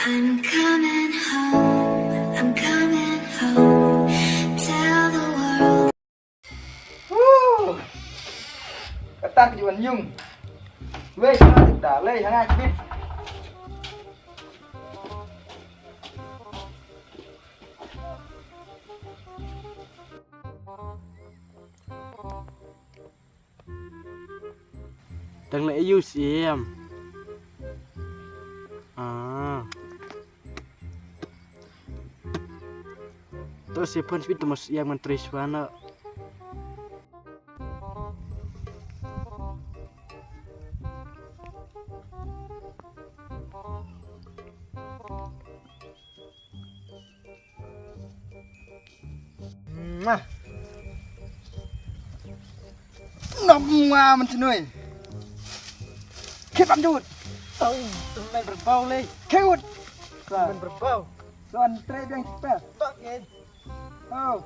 I'm coming home, I'm coming home. Tell the world. Kata kejuan yung weh sana tidak leh hanya cipit đang lấy yêu xem à tôi sẽ phân tích một yang menteri suara ngọc ngoa mình nuôi khi bắn chuột tụi mày berbau leh khi chuột mình berbau còn trai đang chipet tak ya oh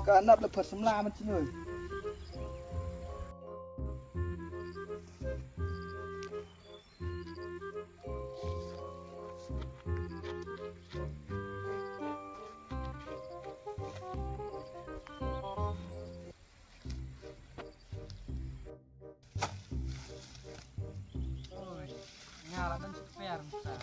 cả nắp là phật sấm la mình nuôi nyala dan spare musa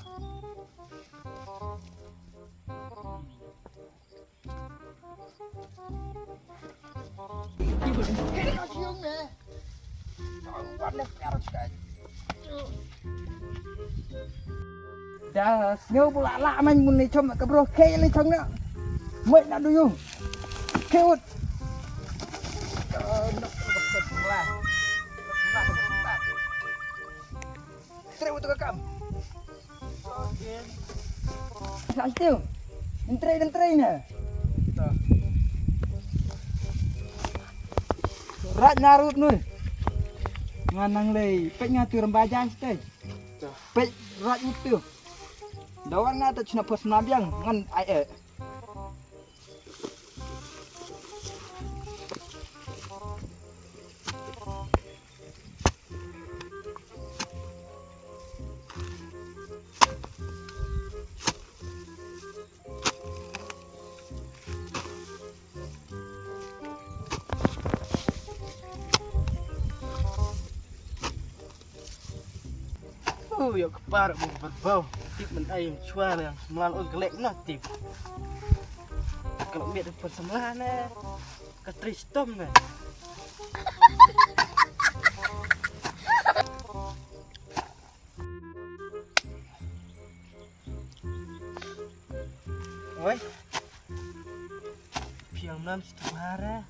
dah nhớ pula lạ mình muốn này cho mẹ cái bro kê lên trong nữa mấy đã đuôi không kê hút seribu tuh kakam sao tiêu menteri nè rat nyarut nuôi nganang lei pek ngatur rembajan stay pek rat itu dawan ngata cina pos nabiang ngan ai yuk kepar berbau tip men ayam cuan yang semalan gelek no tip kalau biar persemalan ke tristom nih oi piang nam setara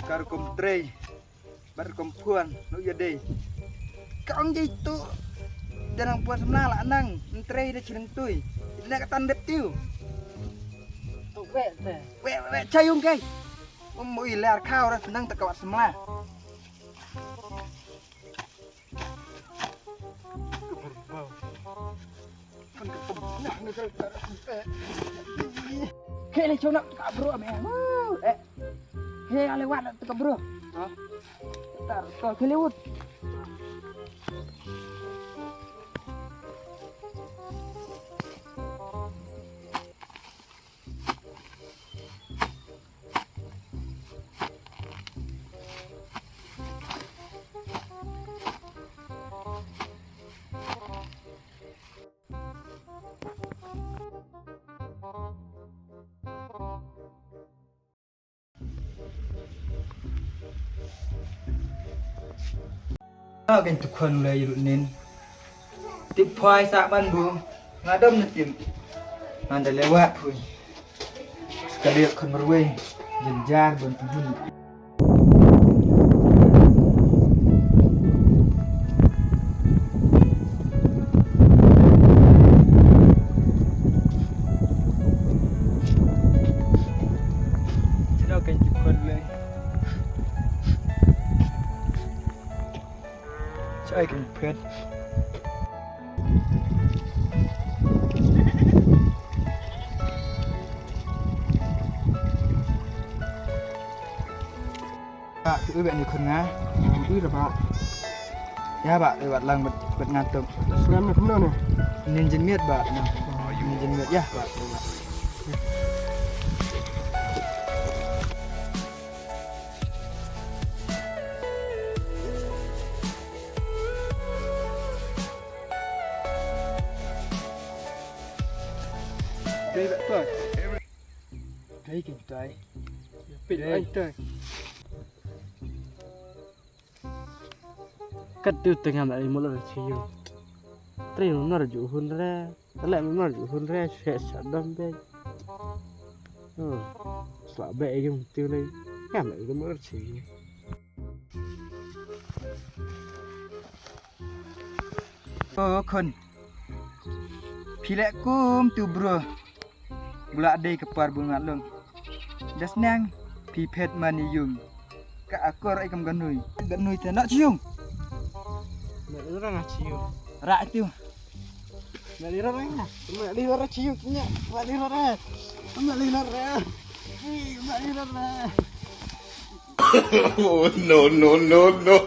karo kom tray bar kom puan no jadi kaong itu jangan puan semnala nang tray dah cireng tui ina katandep tiu tuh wet deh we cayung kai mau ilar kau dah senang tekawat semla berbau kan ketemu nah kele cona ka bro ame he lewat tu bro Hah? Tar to kelewut kan tukun lay runin tip phai sa ban bu ngadom na tim nanda lewat pun sekali kan merwe jenjar bon pun sino kan tukun lay I can pet. bạn đi con ngá. Ui là bạn. Ya Pak, lewat lang bet ngatuk. Selam ni kena ni. Nin jenmiat Pak. Nah, nin jenmiat ya Pak. Đây vậy thôi. Đây kìa tay. Bị Đây. anh trời. Cắt tiêu tengah lại một lần chiều. Tây nó là chủ hơn ra, nó lại nó là chủ hơn ra sẽ đâm đây. Sợ bệ dùng tiêu đây, cảm lại cái mỗi chỉ. Oh kon. Pilek kum tu bro. Bula day kepar bunga long. Das nang pipet mani yung. Ka akor ai kam ganui. Ganui te nak cium. Mẹ nó ra là chiều. Rak tu. Mẹ đi ra đây nè, mẹ đi ra chiều nhá, mẹ đi ra đây, mẹ đi ra đây, mẹ đi ra đây. Oh, no, no, no, no.